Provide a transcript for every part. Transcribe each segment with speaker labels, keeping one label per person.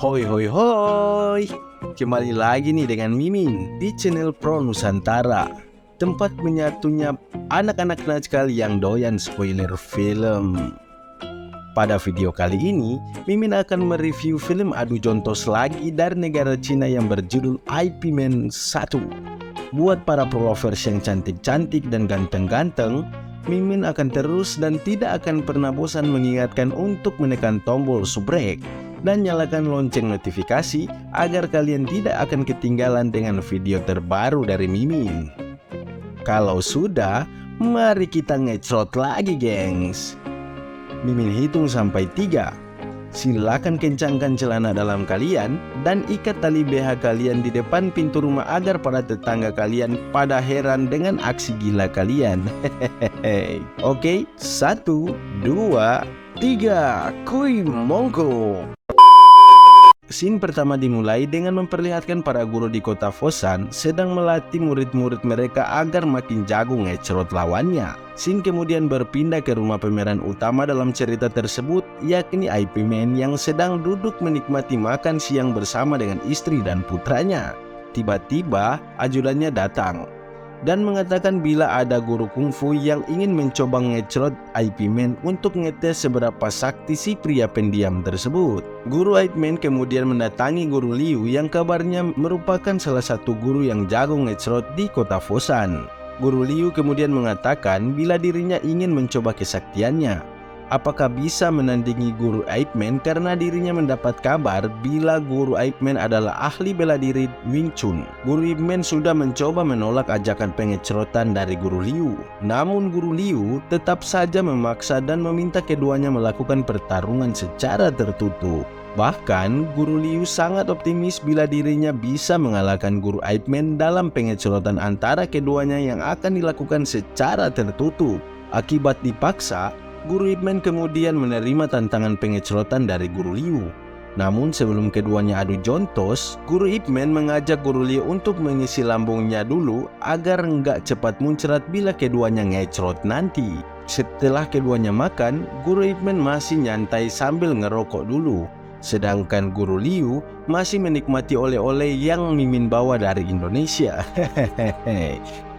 Speaker 1: Hoi hoi hoi, kembali lagi nih dengan Mimin di channel Pro Nusantara, tempat menyatunya anak-anak nakal yang doyan spoiler film. Pada video kali ini, Mimin akan mereview film adu jontos lagi dari negara Cina yang berjudul Ip Man 1. Buat para pro lovers yang cantik-cantik dan ganteng-ganteng, Mimin akan terus dan tidak akan pernah bosan mengingatkan untuk menekan tombol subrek dan nyalakan lonceng notifikasi agar kalian tidak akan ketinggalan dengan video terbaru dari Mimin. Kalau sudah, mari kita ngecrot lagi gengs. Mimin hitung sampai 3. Silakan kencangkan celana dalam kalian dan ikat tali BH kalian di depan pintu rumah agar para tetangga kalian pada heran dengan aksi gila kalian. Oke, 1, 2, 3, kuy monggo. Scene pertama dimulai dengan memperlihatkan para guru di kota Foshan sedang melatih murid-murid mereka agar makin jago ngecrot lawannya. Scene kemudian berpindah ke rumah pemeran utama dalam cerita tersebut, yakni Ip Man yang sedang duduk menikmati makan siang bersama dengan istri dan putranya. Tiba-tiba ajudannya datang dan mengatakan bila ada guru kungfu yang ingin mencoba ngecrot Ip Man untuk ngetes seberapa sakti si pria pendiam tersebut. Guru Ip Man kemudian mendatangi guru Liu yang kabarnya merupakan salah satu guru yang jago ngecrot di kota Foshan. Guru Liu kemudian mengatakan bila dirinya ingin mencoba kesaktiannya. Apakah bisa menandingi guru Ip Man karena dirinya mendapat kabar bila guru Ip Man adalah ahli bela diri Wing Chun. Guru Ip Man sudah mencoba menolak ajakan pengecrotan dari guru Liu. Namun guru Liu tetap saja memaksa dan meminta keduanya melakukan pertarungan secara tertutup. Bahkan guru Liu sangat optimis bila dirinya bisa mengalahkan guru Ip Man dalam pengecrotan antara keduanya yang akan dilakukan secara tertutup. Akibat dipaksa, Guru Ip Man kemudian menerima tantangan pengecrotan dari Guru Liu. Namun sebelum keduanya adu jontos, Guru Ip Man mengajak Guru Liu untuk mengisi lambungnya dulu agar nggak cepat muncrat bila keduanya ngecrot nanti. Setelah keduanya makan, Guru Ip Man masih nyantai sambil ngerokok dulu. Sedangkan Guru Liu masih menikmati oleh-oleh yang Mimin bawa dari Indonesia.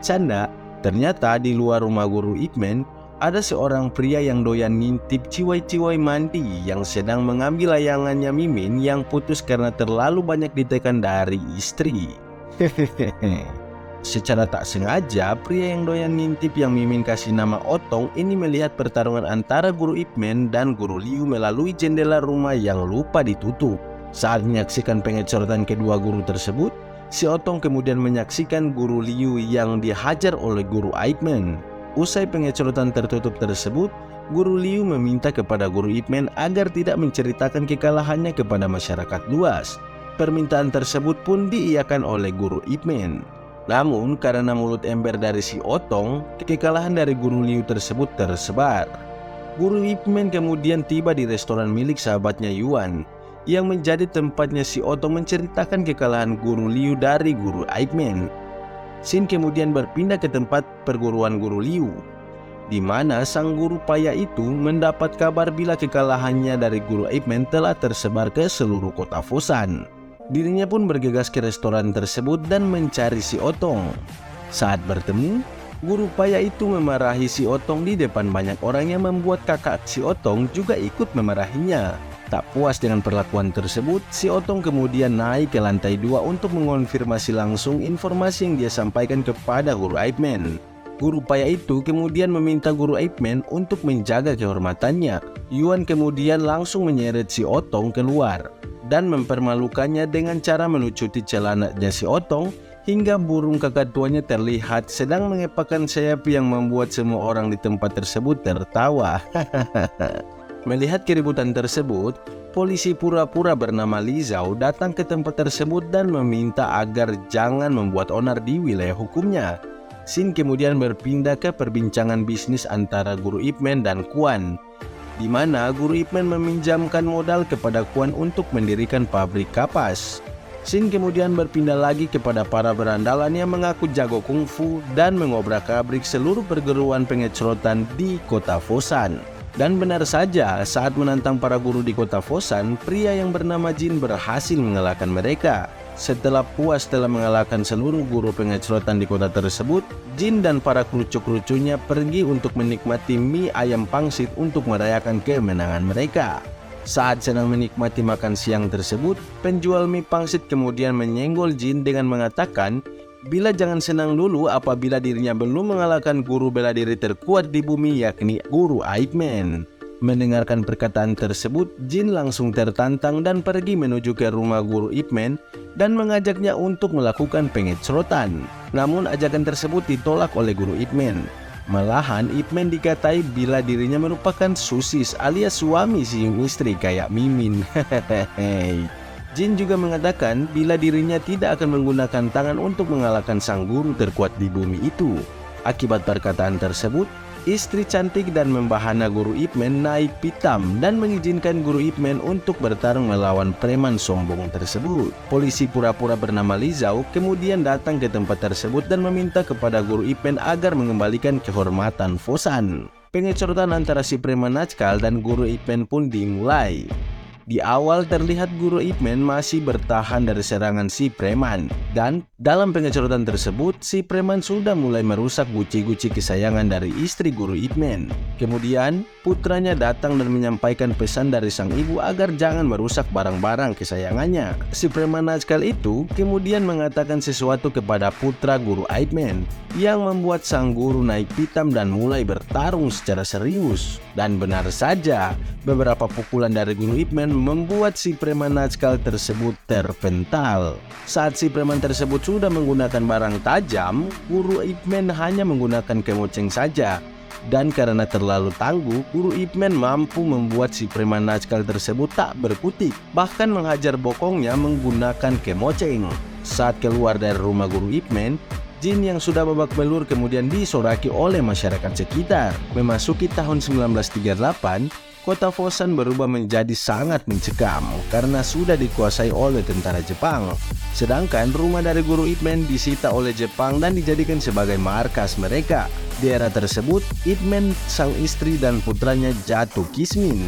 Speaker 1: Canda, ternyata di luar rumah Guru Ip Man ada seorang pria yang doyan ngintip ciwai-ciwai mandi yang sedang mengambil layangannya Mimin yang putus karena terlalu banyak ditekan dari istri. Secara tak sengaja, pria yang doyan ngintip yang Mimin kasih nama Otong ini melihat pertarungan antara Guru Ip Man dan Guru Liu melalui jendela rumah yang lupa ditutup. Saat menyaksikan pengecrotan kedua guru tersebut, si Otong kemudian menyaksikan Guru Liu yang dihajar oleh Guru Ip Man. Usai pengecrotan tertutup tersebut, Guru Liu meminta kepada Guru Ip Man agar tidak menceritakan kekalahannya kepada masyarakat luas. Permintaan tersebut pun diiyakan oleh Guru Ip Man. Namun karena mulut ember dari si Otong, kekalahan dari Guru Liu tersebut tersebar. Guru Ip Man kemudian tiba di restoran milik sahabatnya Yuan, yang menjadi tempatnya si Otong menceritakan kekalahan Guru Liu dari Guru Ip Man. Scene kemudian berpindah ke tempat perguruan Guru Liu, di mana sang guru paya itu mendapat kabar bila kekalahannya dari Guru Ip Man telah tersebar ke seluruh kota Foshan. Dirinya pun bergegas ke restoran tersebut dan mencari si Otong. Saat bertemu, guru paya itu memarahi si Otong di depan banyak orang yang membuat kakak si Otong juga ikut memarahinya. Tak puas dengan perlakuan tersebut, si Otong kemudian naik ke lantai 2 untuk mengonfirmasi langsung informasi yang dia sampaikan kepada Guru Ip Man. Guru paya itu kemudian meminta Guru Ip Man untuk menjaga kehormatannya. Yuan kemudian langsung menyeret si Otong keluar dan mempermalukannya dengan cara melucuti celananya si Otong hingga burung kakak tuanya terlihat sedang mengepakkan sayap yang membuat semua orang di tempat tersebut tertawa. Melihat keributan tersebut, polisi pura-pura bernama Li Zhao datang ke tempat tersebut dan meminta agar jangan membuat onar di wilayah hukumnya. Scene kemudian berpindah ke perbincangan bisnis antara Guru Ip Man dan Quan, di mana Guru Ip Man meminjamkan modal kepada Quan untuk mendirikan pabrik kapas. Scene kemudian berpindah lagi kepada para berandalan yang mengaku jago kungfu dan mengobrak-abrik seluruh perguruan pengecrotan di kota Foshan. Dan benar saja, saat menantang para guru di kota Fosan, pria yang bernama Jin berhasil mengalahkan mereka. Setelah puas telah mengalahkan seluruh guru pengecrotan di kota tersebut, Jin dan para krucu-krucunya pergi untuk menikmati mie ayam pangsit untuk merayakan kemenangan mereka. Saat sedang menikmati makan siang tersebut, penjual mie pangsit kemudian menyenggol Jin dengan mengatakan, bila jangan senang dulu apabila dirinya belum mengalahkan guru bela diri terkuat di bumi, yakni Guru Ip Man. Mendengarkan perkataan tersebut, Jin langsung tertantang dan pergi menuju ke rumah Guru Ip Man dan mengajaknya untuk melakukan pengecrotan. Namun ajakan tersebut ditolak oleh Guru Ip Man. Malahan Ip Man dikatai bila dirinya merupakan susis alias suami si istri kayak Mimin. Jin juga mengatakan bila dirinya tidak akan menggunakan tangan untuk mengalahkan sang guru terkuat di bumi itu. Akibat perkataan tersebut, istri cantik dan membahana Guru Ip Man naik pitam dan mengizinkan Guru Ip Man untuk bertarung melawan preman sombong tersebut. Polisi pura-pura bernama Li Zhao kemudian datang ke tempat tersebut dan meminta kepada Guru Ip Man agar mengembalikan kehormatan Fosan. Pengecrotan antara si preman Najkal dan Guru Ip Man pun dimulai. Di awal terlihat Guru Ip Man masih bertahan dari serangan si preman, dan dalam pengecrotan tersebut si preman sudah mulai merusak guci-guci kesayangan dari istri Guru Ip Man. Kemudian putranya datang dan menyampaikan pesan dari sang ibu agar jangan merusak barang-barang kesayangannya. Si preman Najkal itu kemudian mengatakan sesuatu kepada putra Guru Ip Man yang membuat sang guru naik pitam dan mulai bertarung secara serius. Dan benar saja, beberapa pukulan dari Guru Ip Man membuat si preman Najkal tersebut terpental. Saat si preman tersebut sudah menggunakan barang tajam, Guru Ip Man hanya menggunakan kemoceng saja. Dan karena terlalu tangguh, Guru Ip Man mampu membuat si preman Najkal tersebut tak berkutik, bahkan menghajar bokongnya menggunakan kemoceng. Saat keluar dari rumah Guru Ip Man, Jin yang sudah babak belur kemudian disoraki oleh masyarakat sekitar. Memasuki tahun 1938, kota Fosan berubah menjadi sangat mencekam karena sudah dikuasai oleh tentara Jepang. Sedangkan rumah dari Guru Ip Man disita oleh Jepang dan dijadikan sebagai markas mereka. Di era tersebut, Ip Man, sang istri dan putranya jatuh kismin.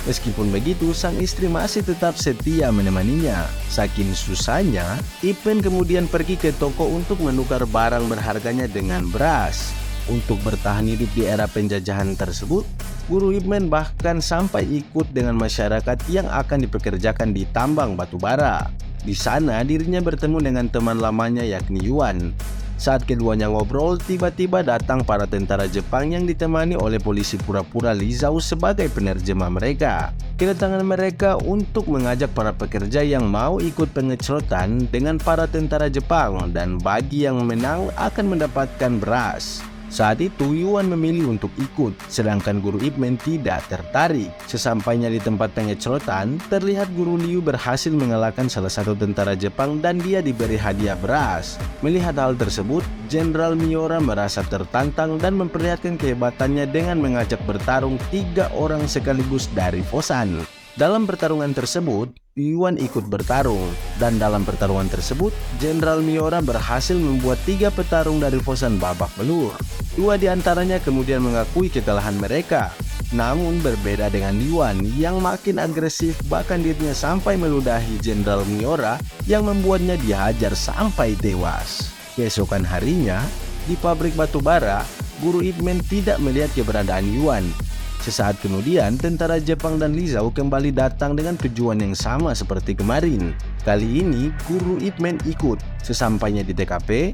Speaker 1: Meskipun begitu, sang istri masih tetap setia menemaninya. Saking susahnya, Ip Man kemudian pergi ke toko untuk menukar barang berharganya dengan beras. Untuk bertahan hidup di era penjajahan tersebut, Guru Ip Man bahkan sampai ikut dengan masyarakat yang akan dipekerjakan di tambang batu bara. Di sana dirinya bertemu dengan teman lamanya yakni Yuan. Saat keduanya ngobrol, tiba-tiba datang para tentara Jepang yang ditemani oleh polisi pura-pura Li Zhao sebagai penerjemah mereka. Kedatangan mereka untuk mengajak para pekerja yang mau ikut pengecrotan dengan para tentara Jepang, dan bagi yang menang akan mendapatkan beras. Saat itu Yuan memilih untuk ikut, sedangkan Guru Ip Man tidak tertarik. Sesampainya di tempat pengecrotan, terlihat Guru Liu berhasil mengalahkan salah satu tentara Jepang dan dia diberi hadiah beras. Melihat hal tersebut, Jenderal Miura merasa tertantang dan memperlihatkan kehebatannya dengan mengajak bertarung 3 orang sekaligus dari Fosan. Dalam pertarungan tersebut, Yuan ikut bertarung, dan dalam pertarungan tersebut, Jenderal Miura berhasil membuat 3 petarung dari Fosan babak belur. 2 di antaranya kemudian mengakui kekalahan mereka. Namun berbeda dengan Yuan yang makin agresif, bahkan dirinya sampai meludahi Jenderal Miura yang membuatnya dihajar sampai tewas. Keesokan harinya, di pabrik batu bara, Guru Ip Man tidak melihat keberadaan Yuan. Sesaat kemudian, tentara Jepang dan Li Zhao kembali datang dengan tujuan yang sama seperti kemarin. Kali ini, Guru Ip Man ikut. Sesampainya di TKP,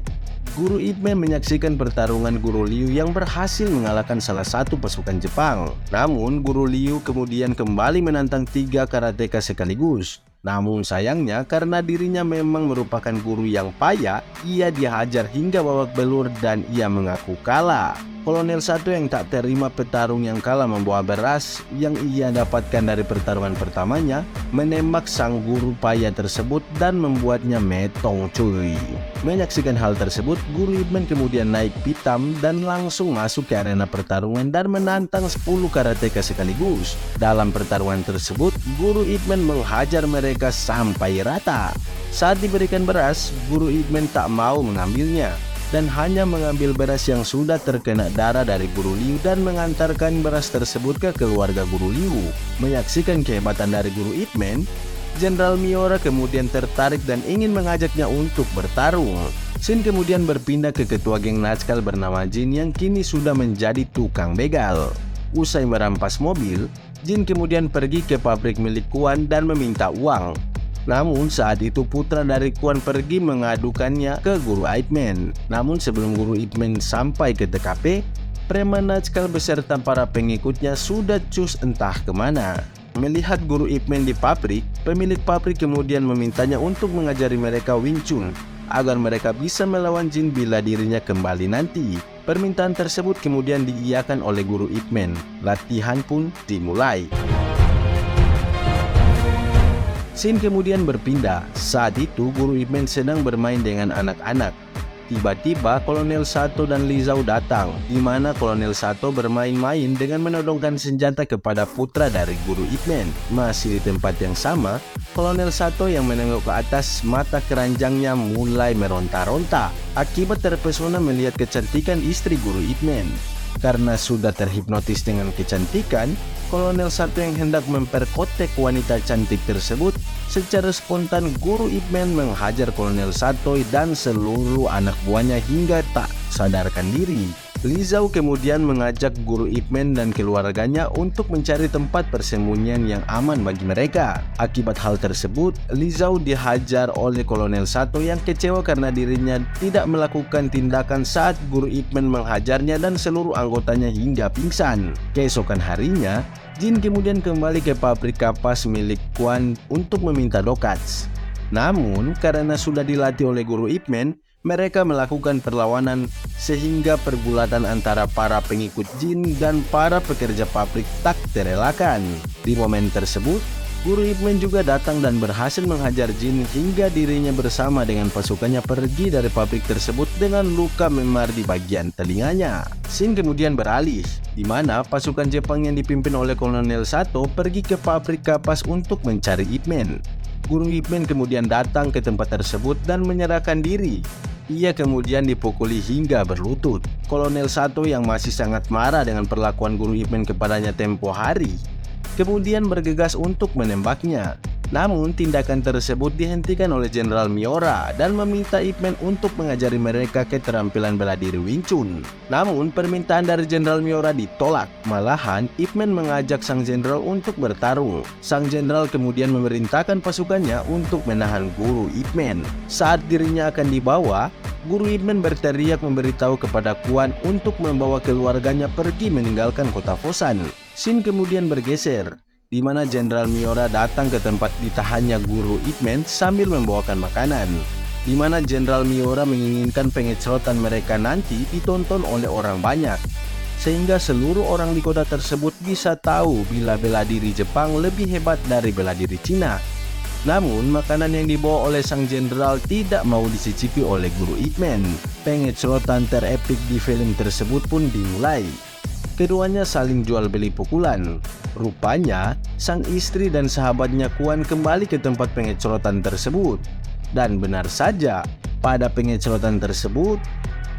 Speaker 1: Guru Ip Man menyaksikan pertarungan Guru Liu yang berhasil mengalahkan salah satu pasukan Jepang. Namun, Guru Liu kemudian kembali menantang 3 karateka sekaligus. Namun sayangnya, karena dirinya memang merupakan guru yang payah, ia dihajar hingga babak belur dan ia mengaku kalah. Kolonel 1 yang tak terima petarung yang kalah membawa beras yang ia dapatkan dari pertarungan pertamanya, menembak sang guru payah tersebut dan membuatnya metong cuy. Menyaksikan hal tersebut, Guru Ip Man kemudian naik pitam dan langsung masuk ke arena pertarungan dan menantang 10 karateka sekaligus. Dalam pertarungan tersebut, Guru Ip Man menghajar mereka sampai rata. Saat diberikan beras, Guru Ip Man tak mau mengambilnya. dan hanya mengambil beras yang sudah terkena darah dari Guru Liu dan mengantarkan beras tersebut ke keluarga Guru Liu. Menyaksikan kehebatan dari Guru Ip Man, Jenderal Miura kemudian tertarik dan ingin mengajaknya untuk bertarung. Shin kemudian berpindah ke ketua geng Nazca bernama Jin yang kini sudah menjadi tukang begal. Usai merampas mobil, Jin kemudian pergi ke pabrik milik Quan dan meminta uang. Namun saat itu putra dari Quan pergi mengadukannya ke Guru Ip Man. Namun sebelum Guru Ip Man sampai ke TKP, preman Nazca beserta para pengikutnya sudah cus entah kemana. Melihat Guru Ip Man di pabrik, pemilik pabrik kemudian memintanya untuk mengajari mereka Wing Chun agar mereka bisa melawan Jin bila dirinya kembali nanti. Permintaan tersebut kemudian diiyakan oleh Guru Ip Man. Latihan pun dimulai. Shin kemudian berpindah. Saat itu Guru Ip Man sedang bermain dengan anak-anak. Tiba-tiba Kolonel Sato dan Li Zhao datang, di mana Kolonel Sato bermain-main dengan menodongkan senjata kepada putra dari Guru Ip Man. Masih di tempat yang sama, Kolonel Sato yang menengok ke atas, mata keranjangnya mulai meronta-ronta akibat terpesona melihat kecantikan istri Guru Ip Man. Karena sudah terhipnotis dengan kecantikan, Kolonel Sato yang hendak memperkotek wanita cantik tersebut, secara spontan Guru Ip Man menghajar Kolonel Sato dan seluruh anak buahnya hingga tak sadarkan diri. Li Zhao kemudian mengajak Guru Ip Man dan keluarganya untuk mencari tempat persembunyian yang aman bagi mereka. Akibat hal tersebut, Li Zhao dihajar oleh Kolonel Sato yang kecewa karena dirinya tidak melakukan tindakan saat Guru Ip Man menghajarnya dan seluruh anggotanya hingga pingsan. Keesokan harinya, Jin kemudian kembali ke pabrik kapas milik Quan untuk meminta dokats. Namun, karena sudah dilatih oleh Guru Ip Man, mereka melakukan perlawanan sehingga pergulatan antara para pengikut Jin dan para pekerja pabrik tak terelakkan. Di momen tersebut, Guru Ip Man juga datang dan berhasil menghajar Jin hingga dirinya bersama dengan pasukannya pergi dari pabrik tersebut dengan luka memar di bagian telinganya. Shin kemudian beralih, di mana pasukan Jepang yang dipimpin oleh Kolonel Sato pergi ke pabrik kapas untuk mencari Ip Man. Guru Ip Man kemudian datang ke tempat tersebut dan menyerahkan diri. Ia kemudian dipukuli hingga berlutut. Kolonel Sato yang masih sangat marah dengan perlakuan Guru Ip Man kepadanya tempo hari, kemudian bergegas untuk menembaknya. Namun tindakan tersebut dihentikan oleh Jenderal Miura dan meminta Ip Man untuk mengajari mereka keterampilan bela diri Wing Chun. Namun permintaan dari Jenderal Miura ditolak. Malahan Ip Man mengajak sang jenderal untuk bertarung. Sang jenderal kemudian memerintahkan pasukannya untuk menahan Guru Ip Man. Saat dirinya akan dibawa, Guru Ip Man berteriak memberitahu kepada Quan untuk membawa keluarganya pergi meninggalkan kota Foshan. Shin kemudian bergeser, di mana Jenderal Miura datang ke tempat ditahannya Guru Ip Man sambil membawakan makanan, di mana Jenderal Miura menginginkan pengecerotan mereka nanti ditonton oleh orang banyak, sehingga seluruh orang di kota tersebut bisa tahu bila bela diri Jepang lebih hebat dari bela diri Cina. Namun makanan yang dibawa oleh sang jenderal tidak mau dicicipi oleh Guru Ip Man. Pengecerotan terepik di film tersebut pun dimulai. Keduanya saling jual beli pukulan. Rupanya, sang istri dan sahabatnya Quan kembali ke tempat pengecerotan tersebut. Dan benar saja, pada pengecerotan tersebut,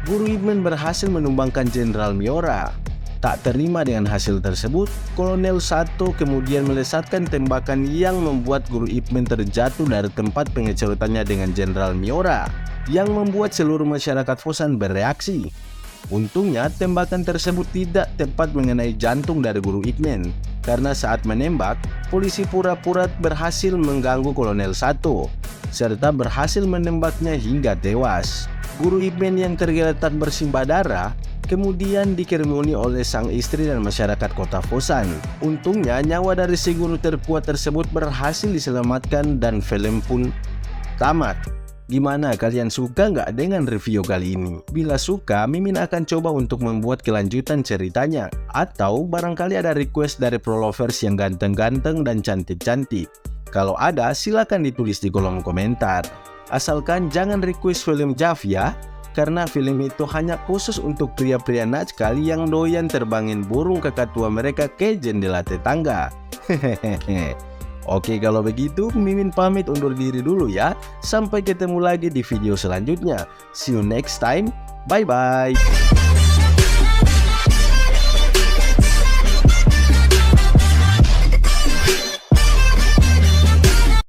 Speaker 1: Guru Ip Man berhasil menumbangkan Jenderal Miura. Tak terima dengan hasil tersebut, Kolonel Sato kemudian melesatkan tembakan yang membuat Guru Ip Man terjatuh dari tempat pengecerotannya dengan Jenderal Miura, yang membuat seluruh masyarakat Foshan bereaksi. Untungnya tembakan tersebut tidak tepat mengenai jantung dari Guru Ip Man, karena saat menembak, polisi pura-pura berhasil mengganggu Kolonel Sato, serta berhasil menembaknya hingga tewas. Guru Ip Man yang tergeletak bersimbah darah kemudian dikerumuni oleh sang istri dan masyarakat kota Foshan. Untungnya nyawa dari si guru terkuat tersebut berhasil diselamatkan dan film pun tamat. Gimana, kalian suka nggak dengan review kali ini? Bila suka, Mimin akan coba untuk membuat kelanjutan ceritanya. Atau barangkali ada request dari pro lovers yang ganteng-ganteng dan cantik-cantik. Kalau ada, silakan ditulis di kolom komentar. Asalkan jangan request film Jav ya, karena film itu hanya khusus untuk pria-pria Nazca yang doyan terbangin burung kakak tua mereka ke jendela tetangga. Hehehe. Oke, kalau begitu Mimin pamit undur diri dulu ya. Sampai ketemu lagi di video selanjutnya. See you next time. Bye-bye.